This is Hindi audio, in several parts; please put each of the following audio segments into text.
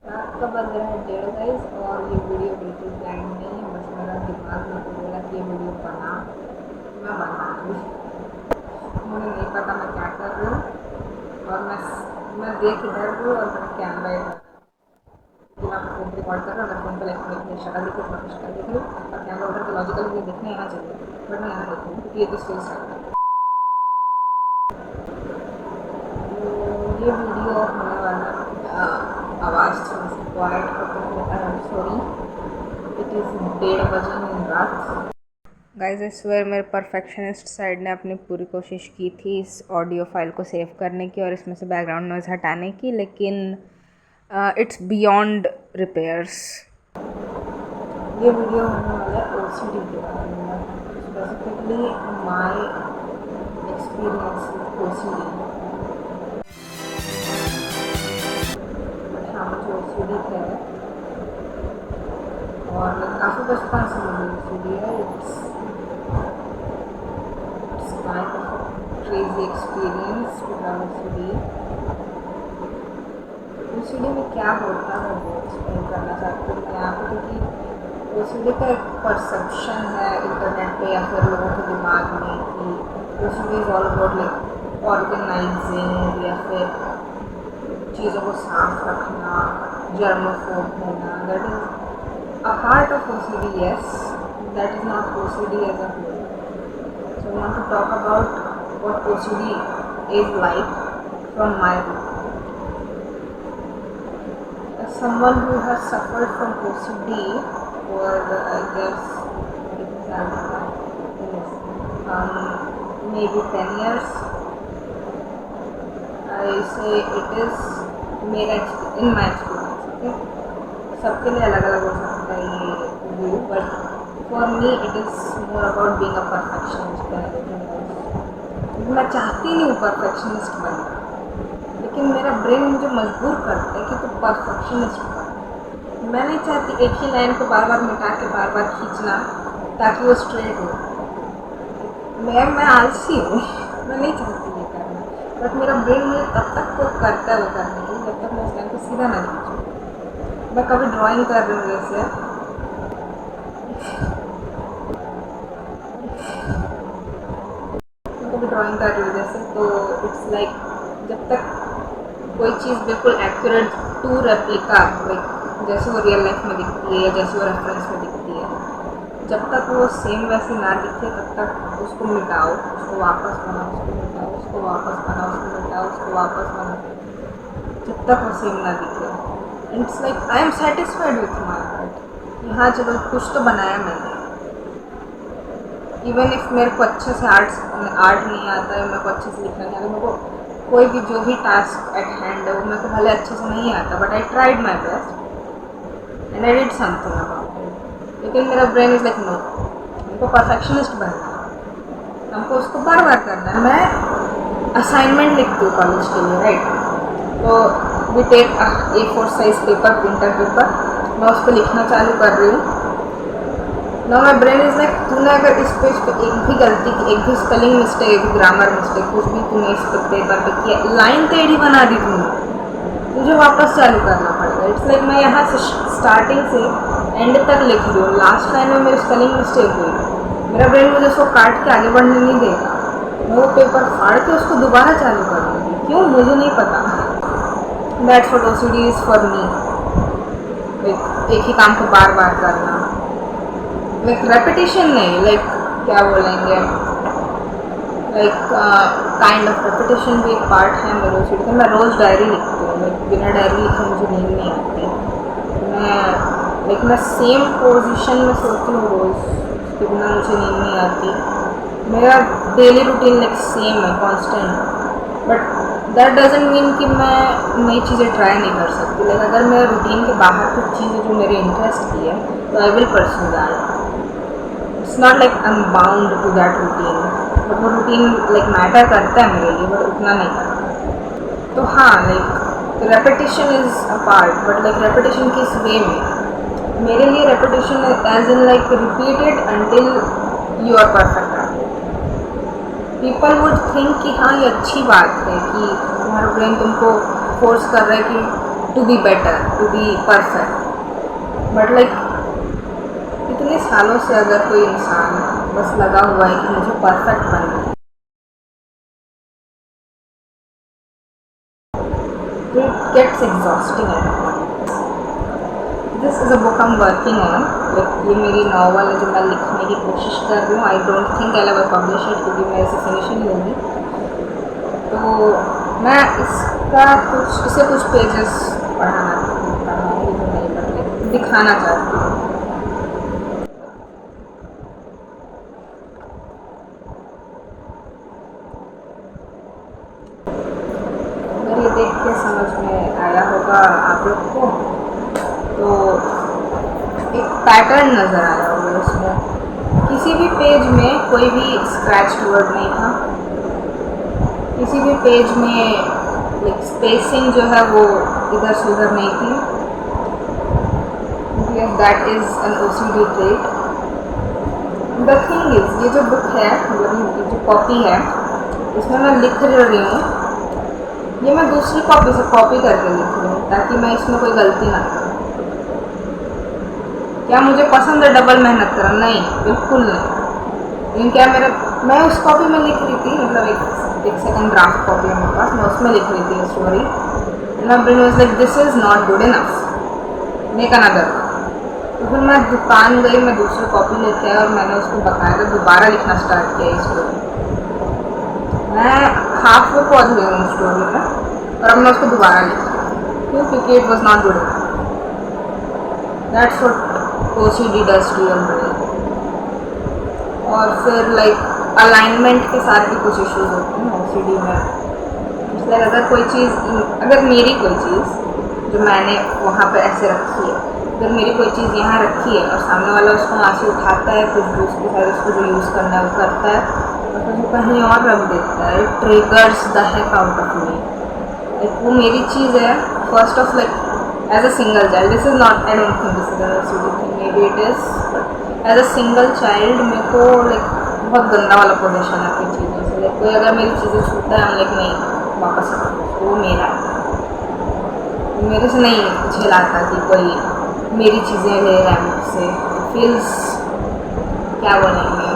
रात का बज रहा है 1:30 गाइस और ये वीडियो बिल्कुल प्लान नहीं है। बस मेरा दिमाग में तो बोला कि ये वीडियो बना, मैं बना रही। मुझे नहीं पता मैं क्या कर रही हूँ और मैं देख इधर रही हूँ और मेरा कैमरा इधर कि मैं फ़ोन रिकॉर्ड कर रहा हूँ। मैं फ़ोन पर लाइक अपनी शक्ल दिख रही है, शक्ल दिख रही हूँ और कैमरा उधर तो लॉजिकल मुझे देखने यहाँ चाहिए, बट मैं यहाँ देखूँ क्योंकि ये तो स्टिल स्टार्ट है। तो ये वीडियो होने वाला आवाज़ थोड़ी सी क्वाइट और सॉरी, इट इज़ 1:30 बजे दिन रात। गाइस आई स्वेयर मेरे परफेक्शनिस्ट साइड ने अपनी पूरी कोशिश की थी इस ऑडियो फाइल को सेव करने की और इसमें से बैकग्राउंड नॉइज़ हटाने की, लेकिन इट्स बियॉन्ड रिपेयर्स। ये वीडियो होने वाला है OCD के बारे में, specifically my experience with OCD। हाँ, मुझे OCD है और काफ़ी बचपन से मुझे OCD है। It's kind of a crazy experience to have OCD। OCD में क्या होता है वो एक्सप्लेन करना चाहती हूँ मैं यहाँ पे, क्योंकि OCD का एक परसेप्शन है इंटरनेट पे या फिर लोगों के दिमाग में कि OCD is all about like organizing या फिर चीज़ों को साफ रखना, जर्मोफोब होना। That is a part of OCD, yes, that is not OCD as a whole। So I want to talk about what OCD is like from my view. As someone who has suffered from OCD for I guess maybe 10 years, I say it is मेरा in my experience, okay? सबके लिए अलग अलग हो सकता है ये view, but for me it is more about being a perfectionist than anything else. मैं चाहती नहीं हूँ परफेक्शनिस्ट बनना, लेकिन मेरा ब्रेन मुझे मजबूर करता है कि तू परफेक्शनिस्ट बन। मैं नहीं चाहती एक ही लाइन को बार बार मिटा के बार बार खींचना ताकि वो स्ट्रेट हो। मैं आलसी हूँ, मैं नहीं चाहती ये करना, बट मेरा ब्रेन मुझे तब तक तो करता है वो करने के लिए जब तक मैं उस लाइन को सीधा ना खींचूँ। मैं कभी ड्राइंग कर रही हूँ जैसे, कभी ड्राइंग कर रही हूँ जैसे, तो इट्स लाइक जब तक कोई चीज़ बिल्कुल एक्यूरेट टू रेप्लिका लाइक जैसे वो रियल लाइफ में दिखती है या जैसे वो रेफरेंस में दिखती है, जब तक वो सेम वैसे ना दिखे तब तक उसको मिटाओ, उसको वापस बनाओ, उसको मिटाओ, उसको वापस बनाओ, उसको मिटाओ, उसको वापस बनाओ, जब तक वो सेम ना दिखे। It's like I am satisfied with my art. हाँ चलो कुछ तो बनाया मैंने, इवन इफ मेरे को अच्छे से आर्ट नहीं आता है, मेरे को अच्छे से लिखना नहीं आता, मेरे को कोई भी जो भी टास्क एट हैंड है वो मेरे को भले अच्छे से नहीं आता, but I tried my best and I did something about it. लेकिन मेरा ब्रेन इज़ लाइक नो, हमको परफेक्शनिस्ट बनना है, हमको उसको बार बार करना है। मैं असाइनमेंट लिखती हूँ कॉलेज के लिए, राइट? तो we take A4 size paper, printer paper, मैं उस पर लिखना चालू कर रही हूँ ना। माई ब्रेन इज़ लाइक तूने अगर इस पेज पे एक भी गलती की, एक भी स्पेलिंग मिस्टेक, एक भी ग्रामर मिस्टेक, कुछ भी तूने इस पेपर पे किया, लाइन टेढ़ी बना दी तूने, तुझे वापस चालू करना पड़ेगा। इट्स लाइक मैं यहाँ से स्टार्टिंग से एंड तक लिख रही हूँ, लास्ट लाइन में मेरी स्पेलिंग मिस्टेक हुई, मेरा ब्रेन मुझे उसको काट के आगे बढ़ने नहीं देगा, मैं वो पेपर फाड़ के उसको दोबारा चालू कर दूँगी। क्यों मुझे नहीं पता। That's what OCD is for me. एक ही काम को बार बार करना, लाइक रेपिटेशन नहीं, लाइक क्या बोलेंगे, लाइक काइंड ऑफ रेपिटेशन भी एक पार्ट है मेरे OCD का। मैं रोज़ डायरी लिखती हूँ, लाइक बिना डायरी लिखे मुझे नींद नहीं आती। मैं सेम पोजीशन में सोती हूँ रोज़, उसके बिना मुझे नींद नहीं आती। मेरा डेली रूटीन लाइक सेम है, constant, but that doesn't mean कि मैं नई चीज़ें ट्राई नहीं कर सकती। लाइक अगर मेरे रूटीन के बाहर कुछ चीज़ें जो मेरे इंटरेस्ट की है तो I will pursue that. It's not like I am bound to that routine, but वो रूटीन लाइक मैटर करता है मेरे लिए, बट उतना नहीं करता। तो हाँ, like repetition is a part, but like repetition किस वे में? मेरे लिए repetition as in like repeated until you are perfect at it. People would think कि हाँ ये अच्छी बात है कि तुम्हारा ब्रेन तुमको फोर्स कर रहा है कि to be better, to be perfect. But like इतने सालों से अगर कोई इंसान बस लगा हुआ है कि मुझे परफेक्ट बनना है, it gets exhausting at times. This is a book I'm working on. Like ये मेरी नॉवल है जो मैं लिखने की कोशिश कर रही हूँ. I don't think I'll ever publish it क्योंकि मेरे से फिनिश ही नहीं होगी. तो मैं इसे कुछ पेजेस दिखाना चाहती हूँ. अगर ये देख के समझ में आया होगा आप लोग को, तो एक पैटर्न नज़र आया होगा उसमें. किसी भी पेज में कोई भी स्क्रैच्ड वर्ड नहीं था. किसी भी पेज में लाइक स्पेसिंग जो है वो इधर से उधर नहीं थी. That is an OCD trait. The thing is, ये जो बुक है, ये जो कॉपी है, इसमें मैं लिख रही हूँ, ये मैं दूसरी कॉपी से कॉपी करके लिख रही हूँ ताकि मैं इसमें कोई गलती ना करूँ. क्या मुझे पसंद है डबल मेहनत करना? नहीं, बिल्कुल नहीं. लेकिन क्या मैं उस कॉपी में लिख रही थी, मतलब एक सेकंड ड्राफ्ट कॉपी है मेरे पास, मैं उसमें लिख रही थी story. My brain was like this is not good enough, make another. तो फिर मैं दुकान गई, मैं दूसरी कॉपी लेके आई और मैंने उसको बकायदा दोबारा लिखना स्टार्ट किया स्टोरी. मैं हाफ में पहुँच गई हूँ स्टोरी में और अब मैं उसको दोबारा लिख रही हूँ. क्यों? क्योंकि it was not good enough. That's what OCD does to your brain. और फिर लाइक अलाइनमेंट के साथ भी कुछ इश्यूज होते हैं OCD में. इसलिए अगर मेरी कोई चीज़ जो मैंने वहाँ पर ऐसे रखी है, अगर मेरी कोई चीज़ यहाँ रखी है और सामने वाला उसको वहाँ से उठाता है, कुछ दूसरे साथ उसको जो यूज़ करना है वो करता है और फिर वो कहीं और रख देता है, it triggers the heck out of me. Like वो मेरी चीज़ है. First of like as a single child, this is not, I don't think this is an OCD thing, maybe it is, but as a single child मेरे को लाइक बहुत गंदा वाला पोजिशन है अपनी चीज़ों से. लाइक कोई अगर मेरी चीज़ें छूता है, हम लाइक नहीं, वापस रखो, वो मेरा है. मेरे से नहीं झेलाता कि कोई मेरी चीज़ें ले रहा है मुझसे. फील्स, क्या बोलेंगे,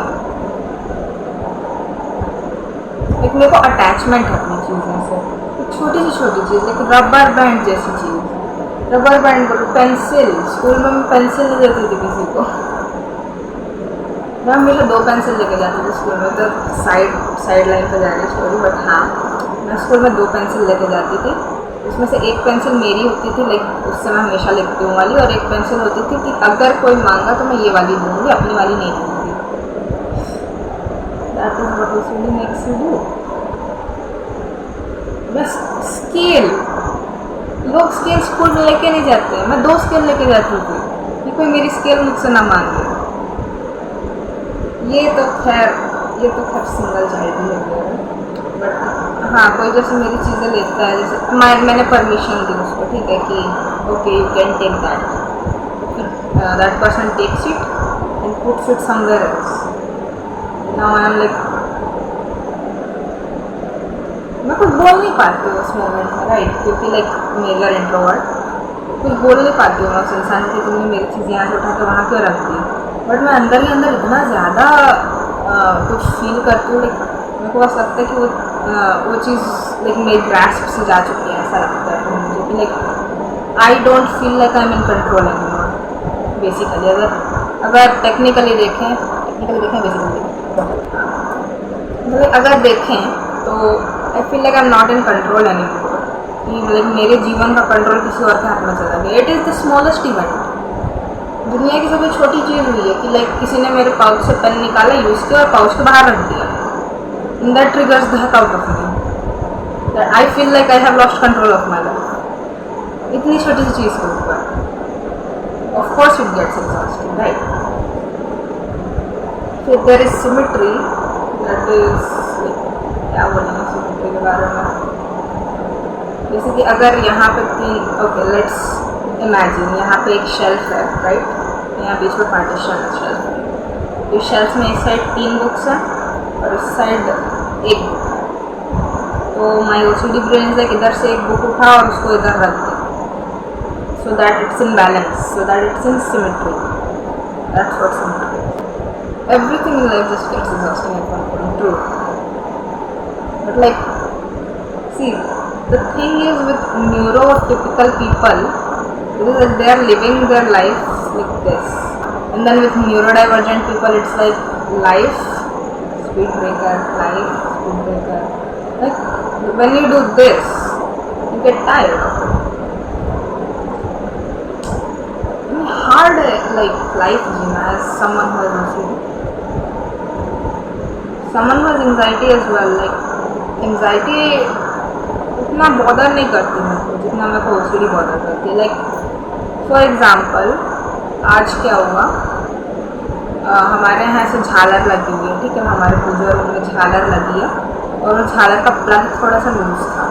एक मेरे को अटैचमेंट है अपनी चीज़ों से. छोटी चीज़, लाइक रबर बैंड जैसी चीज़. रबर बैंड बोलो, पेंसिल. स्कूल में मैं पेंसिल नहीं देती थी किसी को. मैं हमेशा 2 पेंसिल लेके जाती थी स्कूल में. तो साइड लाइन पर जा रही स्टोरी, बट हाँ, मैं स्कूल में 2 पेंसिल लेके जाती थी. उसमें से एक पेंसिल मेरी होती थी, लाइक उससे मैं हमेशा लिखती हूँ वाली, और एक पेंसिल होती थी कि अगर कोई मांगा तो मैं ये वाली दूँगी, अपनी वाली नहीं दूँगी. That is what OCD makes you do. बस स्केल, लोग स्केल स्कूल में लेके नहीं जाते. मैं 2 स्केल लेके जाती थी कि कोई मेरी स्केल मुझसे ना मांगे. ये तो खैर सिंगल चाइल्ड ही है. बट हाँ, कोई जैसे मेरी चीज़ें लेता है, जैसे मैंने परमिशन दी उसको, ठीक है, कि okay you can take that person takes it and puts it somewhere else. Now I am like, मैं कुछ बोल नहीं पाती हूँ उस मोमेंट में, राइट, क्योंकि लाइक मेजर इंट्रोवर्ट, कुछ बोल नहीं पाती हूँ मैं उस इंसान की, तुमने मेरी चीज़ यहाँ से उठा के वहाँ क्यों रख दी. बट मैं अंदर ही अंदर इतना ज़्यादा कुछ फील करती हूँ. लाइक मेरे को बस लगता है कि वो चीज़ लाइक मेरी ग्रास्प से जा चुकी है, ऐसा लगता है मुझे कि like I don't feel like I M in control anymore. Basically अगर टेक्निकली देखें बेसिकली मतलब अगर देखें तो I feel like I am not in control anymore. कि मतलब मेरे जीवन का कंट्रोल किसी और के हाथ में चला गया. It is the smallest event. दुनिया की सबसे छोटी चीज़ हुई है कि लाइक किसी ने मेरे पाउच से पेन निकाला, यूज़ किया और पाउच के बाहर रख दिया. That triggers the heck out of me. That I feel like I have lost control of my life. इतनी छोटी सी चीज़ के ऊपर. Of course it gets exhausting, right? So there is symmetry. That is like, क्या बोलेंगे symmetry के बारे में? जैसे कि अगर यहाँ पे let's imagine यहाँ पे एक शेल्फ है, राइट. यहाँ बीच में पार्टीशन है शेल्फ में. इस शेल्फ में इस साइड 3 बुक्स हैं और इस साइड 1 बुक है. तो माई OCD ब्रेन लाइक इधर से एक बुक उठा और उसको इधर रख दे. so that it's in balance, so that it's in symmetry. That's what symmetry is. Everything in life just gets exhausting at one point, true. But like, see, the thing is with neurotypical people, it is that they are living their life like this. And then with neurodivergent people, it's like life, speed breaker, life, speed breaker. Like, when you do this, you get tired of it. Hard like life as someone who has OCD. Someone who has anxiety as well. Like anxiety उतना बॉदर नहीं करती मेरे को जितना मेरे को OCD बॉदर करती है. लाइक फॉर एग्जाम्पल आज क्या हुआ, हमारे यहाँ ऐसे झालर लगी हुई है, ठीक है, हमारे पूजा रूम में झालर लगी है और वो झालर का प्लग थोड़ा सा लूज था,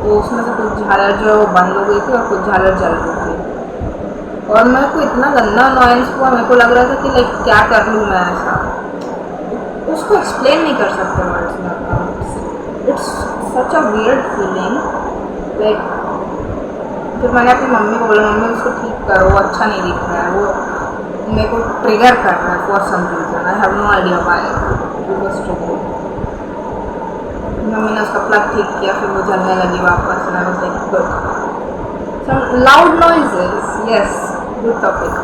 तो उसमें से कुछ झालर जो बंद हो गई थी और कुछ झालर जल गई थी. और मेरे को इतना गंदा अनॉयंस हुआ, मेरे को लग रहा था कि लाइक क्या कर लूँ मैं ऐसा. उसको एक्सप्लेन नहीं कर सकते वर्ड्स में. It's such a weird feeling. Like फिर मैंने अपनी मम्मी को बोला, मम्मी उसको ठीक करो, वो अच्छा नहीं दिख रहा है, वो मेरे को ट्रिगर कर रहा है for some reason. I have no idea why it was triggering. Mummy ने उसका प्लग ठीक किया, फिर वो जलने लगी वापस. And I was like good. Some loud noises, yes, good topic.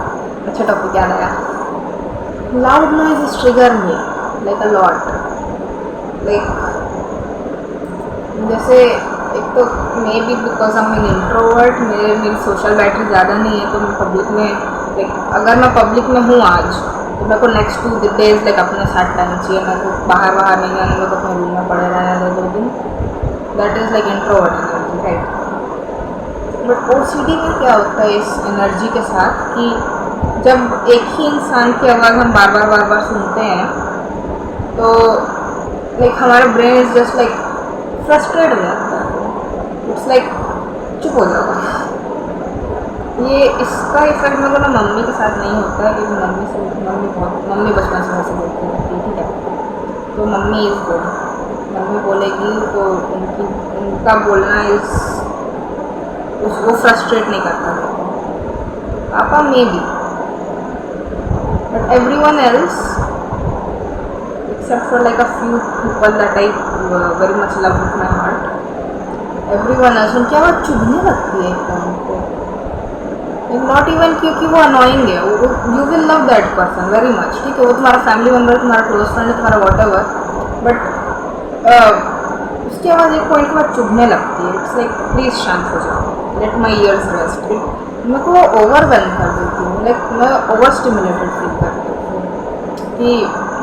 अच्छा टॉपिक याद आया. Loud noises trigger me like a lot. Like जैसे एक तो may be because I am an introvert, मेरी सोशल बैटरी ज़्यादा नहीं है, तो मैं पब्लिक में लाइक अगर मैं पब्लिक में हूँ आज तो मेरे को नेक्स्ट 2 days लाइक अपने साथ टाइम चाहिए. मेरे को बाहर नहीं आने, मेरे को अपने रूम में पड़े रहना 2 दिन. That is like introvert energy, right. But OCD में क्या होता है इस एनर्जी के साथ कि जब एक ही इंसान की आवाज़ हम बार बार सुनते हैं तो लाइक हमारा brain is just like frustrate हो जाता है. इट्स लाइक चुप हो जाओ. ये इसका इफेक्ट मेरे को ना मम्मी के साथ नहीं होता है, क्योंकि मम्मी बचपन से वैसे बोलती रहती है, ठीक है. तो मम्मी इज़ गुड, मम्मी बोलेगी तो उनका बोलना इज़ उसको फ्रस्ट्रेट नहीं करता मेरे को. पापा may be, but every one else except for like a few people that I very much love with my heart, every one else उनकी आवाज़ चुभने लगती है एक टाइम पे. नॉट इवन क्योंकि वो अनोइंग है, you will love that person very much, ठीक है, वो तुम्हारा फैमिली मेम्बर, तुम्हारा क्लोज फ्रेंड है, तुम्हारा वॉट एवर, बट उसकी आवाज़ एक पॉइंट के बाद चुभने लगती है. इट्स लाइक प्लीज़ शांत हो जाओ, लेट माई ईयर्स रेस्ट. मेरे को ओवरवेलम कर देती हूँ, लाइक मैं ओवर स्टिमुलेटेड फील करती हूँ कि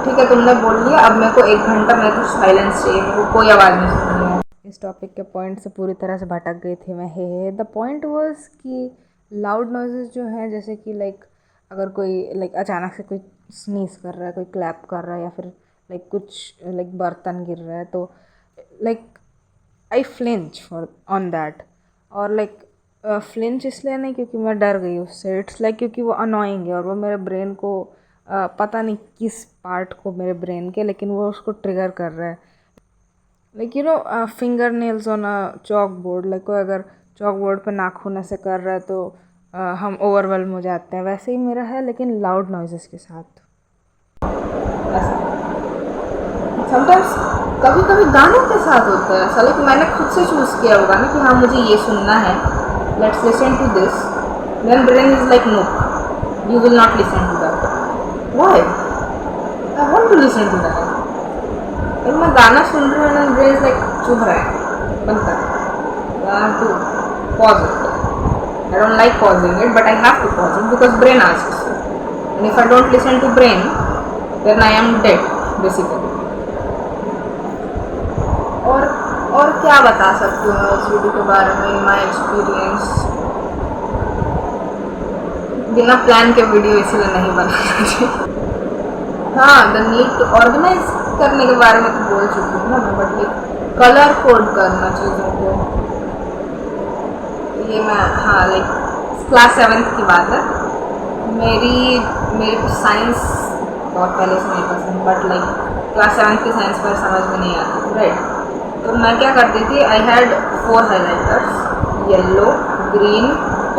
ठीक है तुमने बोल लिया, अब मेरे को 1 घंटा मेरे को साइलेंस चाहिए, मेरे को कोई आवाज़ नहीं सुननी है. इस टॉपिक के पॉइंट से पूरी तरह से भटक गई थी मैं. द पॉइंट वाज कि लाउड नॉइजेस जो हैं, जैसे कि लाइक अगर कोई लाइक अचानक से कोई स्नीज कर रहा है, कोई क्लैप कर रहा है, या फिर लाइक कुछ लाइक बर्तन गिर रहा है, तो like I flinch for on that. और लाइक फ्लिंच इसलिए नहीं क्योंकि मैं डर गई उससे, इट्स लाइक क्योंकि वो अनोइंग है और वो मेरे ब्रेन को पता नहीं किस पार्ट को मेरे ब्रेन के, लेकिन वो उसको ट्रिगर कर रहा है. Like you know finger nails on a chalk board, like कोई अगर चॉक बोर्ड पर नाखून ऐसे कर रहा है तो हम ओवरवेलम हो जाते हैं, वैसे ही मेरा है लेकिन लाउड नॉइजेस के साथ. समटाइम्स कभी कभी गानों के साथ होता है ऐसा, लाइक मैंने खुद से चूज़ किया होगा ना कि हाँ मुझे ये सुनना है, let's listen to this. Then brain is like no, you will not listen to that. Why? I want to listen to that. फिर मैं गाना सुन रही हूँ ना, ब्रेन इज लाइक चुभ रहा है, बंद कर. I have to pause it. I don't like pausing it, but I have to pause it because brain asks so. And if I don't listen to brain, then I am dead, basically. और क्या बता सकती हूँ मैं इस वीडियो के बारे में, माई एक्सपीरियंस. बिना प्लान के वीडियो इसलिए नहीं बनाना. हाँ, द नीड टू ऑर्गेनाइज करने के बारे में तो बोल चुकी हूँ ना मैं, बट लाइक कलर कोड करना चीज़ों को, ये मैं हाँ लाइक क्लास 7th की बात है. मेरे को साइंस बहुत पहले से नहीं पसंद, बट लाइक क्लास 7th की साइंस पर समझ में नहीं आती थी, राइट. तो मैं क्या करती थी, I had 4 highlighters, yellow, green,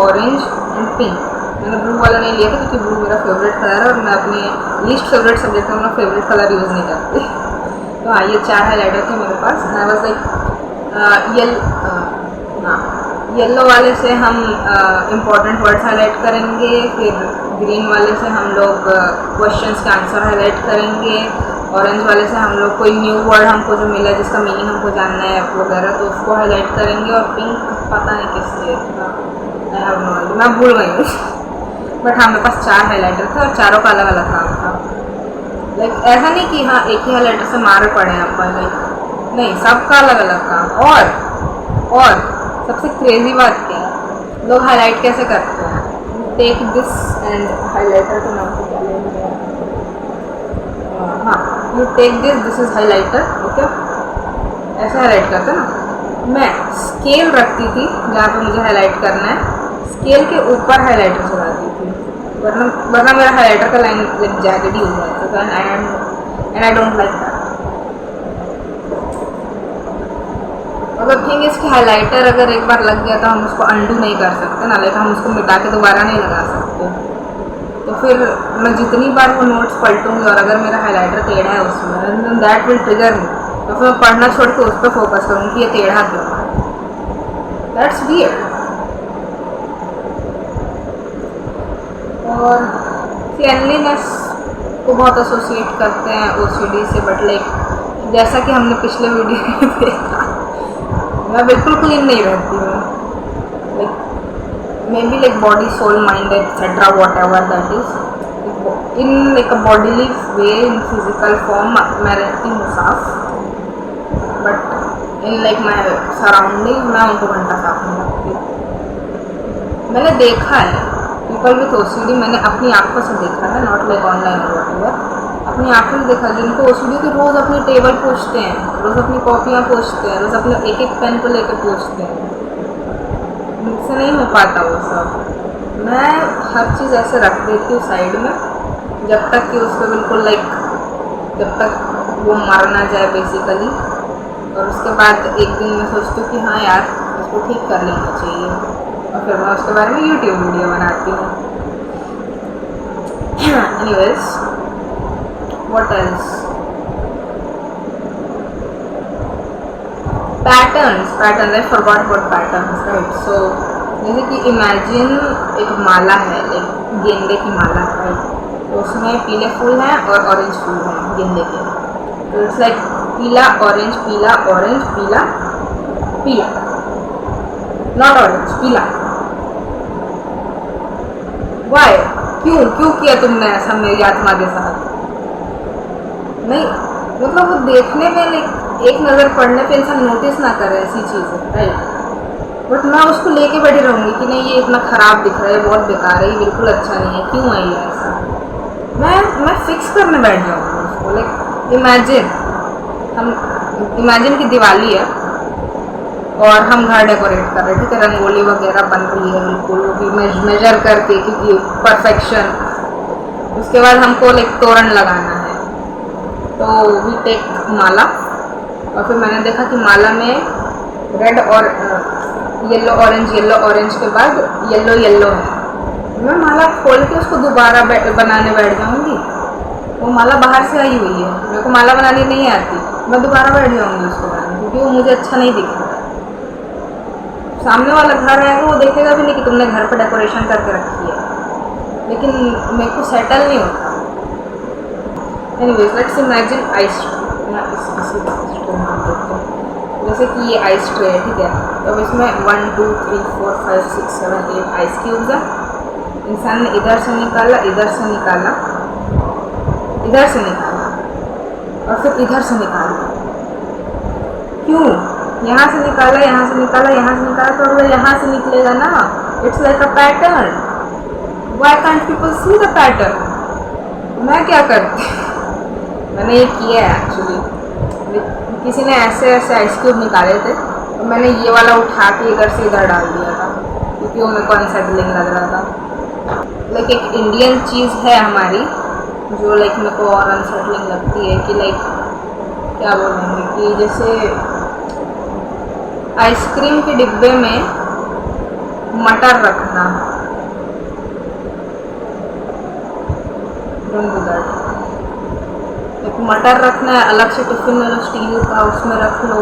orange and pink. मैंने ब्लू वाला नहीं लिया था क्योंकि ब्लू मेरा फेवरेट कलर है और मैं अपने लीस्ट फेवरेट सब्जेक्ट में अपना फेवरेट कलर यूज़ नहीं करती। तो हाँ, ये 4 हाइलाइटर थे मेरे पास। आई वाज लाइक येलो वाले से हम इम्पोर्टेंट वर्ड्स हाईलाइट करेंगे, फिर ग्रीन वाले से हम लोग क्वेश्चंस का आंसर हाईलाइट करेंगे, ऑरेंज वाले से हम लोग कोई न्यू वर्ड हमको जो मिला जिसका मीनिंग हमको जानना है वगैरह तो उसको हाईलाइट करेंगे, और पिंक पता नहीं किस लिए था, आई हैव नो आइडिया, मैं भूल गई हूँ। बट हाँ, मेरे पास 4 हाईलाइटर थे और चारों का अलग अलग काम था। लाइक ऐसा नहीं कि हाँ एक ही हाईलाइटर से मारे पड़े हैं अपन, लाइक नहीं, सबका अलग अलग काम। और सबसे क्रेजी बात क्या है, लोग हाईलाइट कैसे करते हैं? टेक दिस एंड हाईलाइटर का नाम क्या लेंगे? हाँ, you take this is highlighter, okay, ऐसे हाईलाइट करते ना। मैं स्केल रखती थी जहाँ पे मुझे हाईलाइट करना है, स्केल के ऊपर हाईलाइटर चलाती थी, वरना मेरा हाईलाइटर का लाइन लाइक जैकेट ही हो जाता था, and I don't like that. मतलब थिंग इज कि हाईलाइटर अगर एक बार लग गया तो हम उसको अंडू नहीं कर सकते ना, लाइक हम उसको मिटा के दोबारा नहीं लगा सकते। तो फिर मैं जितनी बार वो नोट्स पलटूंगी और अगर मेरा हाईलाइटर टेढ़ा है उसमें, दैट विल ट्रिगर मी, तो फिर मैं पढ़ना छोड़ के उस पर फोकस करूँगी कि ये टेढ़ा क्यों है। That's weird. और क्लीनलीनेस को बहुत एसोसिएट करते हैं OCD से, बट लाइक जैसा कि हमने पिछले वीडियो में देखा, मैं बिल्कुल क्लीन नहीं रहती हूँ। Like maybe like body, soul, mind etcetera whatever that is, in like a bodily way, in physical form मैं रहती हूँ साफ, but in like my surrounding मैं उनको घंटा साफ नहीं रखती। मैंने देखा है पीपल विथ OCD, मैंने अपनी आंखों से देखा है, नॉट लाइक ऑनलाइन और व्हाटएवर, अपनी आंखों से देखा जिनको OCD के रोज़ अपनी टेबल पोंछते हैं, रोज़ अपनी कॉपियाँ पोंछते हैं, रोज़ अपने एक एक पेन को लेकर पोंछते हैं। मुझसे नहीं हो पाता वो सब। मैं हर चीज़ ऐसे रख देती हूँ साइड में, जब तक कि उसको बिल्कुल लाइक, जब तक वो मर ना जाए बेसिकली, और उसके बाद एक दिन मैं सोचती हूँ कि हाँ यार इसको ठीक कर लेना चाहिए, और फिर मैं उसके बारे में YouTube वीडियो बनाती हूँ। Anyways, what else? Patterns, I forgot about patterns, right. So जैसे कि इमेजिन एक माला है, लाइक गेंदे की माला, राइट, तो उसमें पीले फूल हैं और ऑरेंज फूल हैं गेंदे के, तो इट्स लाइक पीला ऑरेंज पीला ऑरेंज पीला पीला, नॉट ऑरेंज, पीला। वाई? क्यों किया तुमने ऐसा मेरी आत्मा के साथ? नहीं, मतलब वो देखने में लाइक एक नज़र पड़ने पे इंसान नोटिस ना करे ऐसी चीज़ें, राइट, बट मैं उसको लेके बैठी रहूँगी कि नहीं ये इतना ख़राब दिख रहा है, बहुत बेकार है, ये बिल्कुल अच्छा नहीं है, क्यों है ये ऐसा? मैं फिक्स करने बैठ जाऊँगी उसको। लाइक इमेजिन कि दिवाली है और हम घर डेकोरेट कर रहे हैं, ठीक है, रंगोली वगैरह बन रही है बिल्कुल, वो भी मेजर करके क्योंकि परफेक्शन। उसके बाद हमको लाइक तोरण लगाना है, तो वी टेक माला, और फिर मैंने देखा कि माला में रेड और येलो ऑरेंज के बाद येलो है, मैं माला खोल के उसको दोबारा बनाने बैठ जाऊँगी। वो माला बाहर से आई हुई है, मेरे को माला बनानी नहीं आती, मैं दोबारा बैठ जाऊँगी उसको बनाने, क्योंकि वो मुझे अच्छा नहीं दिख रहा है। सामने वाला घर आएगा वो देखेगा भी नहीं कि तुमने घर पर डेकोरेशन करके रखी है, लेकिन मेरे को सेटल नहीं होता। Anyways, let's imagine ice tray, जैसे कि ये आइस ट्रे है, ठीक है, तो अब इसमें 1 2 3 4 5 6 7 8 आइस क्यूब्स है। इंसान ने इधर से निकाला, इधर से निकाला, इधर से निकाला, और फिर इधर से निकाला। क्यों? यहाँ से निकाला, यहाँ से निकाला, यहाँ से निकाला, तो अगर यहाँ से निकलेगा ना, it's like a pattern. Why can't people see the pattern? मैं क्या करती, मैंने ये किया है एक्चुअली। किसी ने ऐसे आइस क्यूब निकाले थे, तो मैंने ये वाला उठा के इधर से इधर डाल दिया था, क्योंकि वो मेरे को अनसेटलिंग लग रहा था। लाइक एक इंडियन चीज़ है हमारी जो लाइक मेरे को और अनसेटलिंग लगती है, कि लाइक क्या बोलेंगे, कि जैसे आइसक्रीम के डिब्बे में मटर रखना, मटर रखना है अलग से टिफिन में लो स्टील का, उसमें रख लो।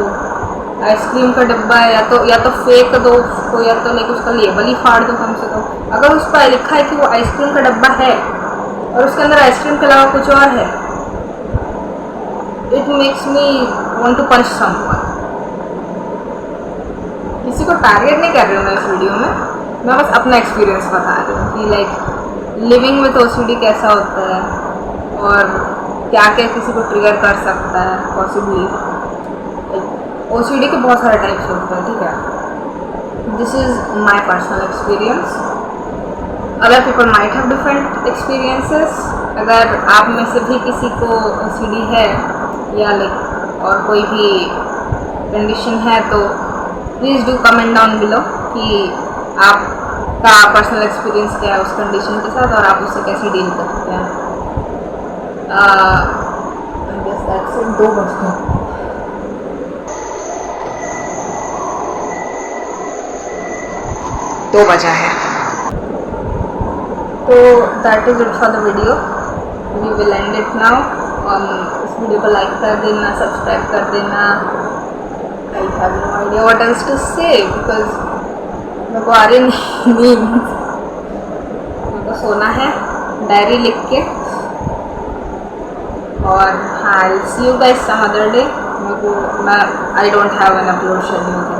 आइसक्रीम का डब्बा है या तो फेंक दो उसको, या तो लाइक उसका लेबल ही फाड़ दो कम से कम। अगर उस पर लिखा है कि वो आइसक्रीम का डब्बा है और उसके अंदर आइसक्रीम के अलावा कुछ और है, it makes me want to punch someone. किसी को टारगेट नहीं कर रही हूँ मैं इस वीडियो में, मैं बस अपना एक्सपीरियंस बता रही हूँ कि लाइक लिविंग विथ ओसीडी कैसा होता है और क्या क्या किसी को ट्रिगर कर सकता है पॉसिबली। ओसीडी के बहुत सारे टाइप्स होते हैं, ठीक है। This is my personal experience. Other people might have different experiences. अगर आप में से भी किसी को ओसीडी है या लाइक और कोई भी कंडीशन है तो please do comment down below कि आपका पर्सनल एक्सपीरियंस क्या है उस कंडीशन के साथ और आप उससे कैसे डील करते हैं। I guess that's it. 2 बज गए। तो that is it for the video. We will end it now. इस वीडियो को लाइक कर देना, सब्सक्राइब कर देना। I have no idea what else to say because मेरे को आ रही नींद, मेरे को सोना है डायरी लिख के। और हाँ, I'll see you guys some other day। मेरे को I don't have an upload schedule.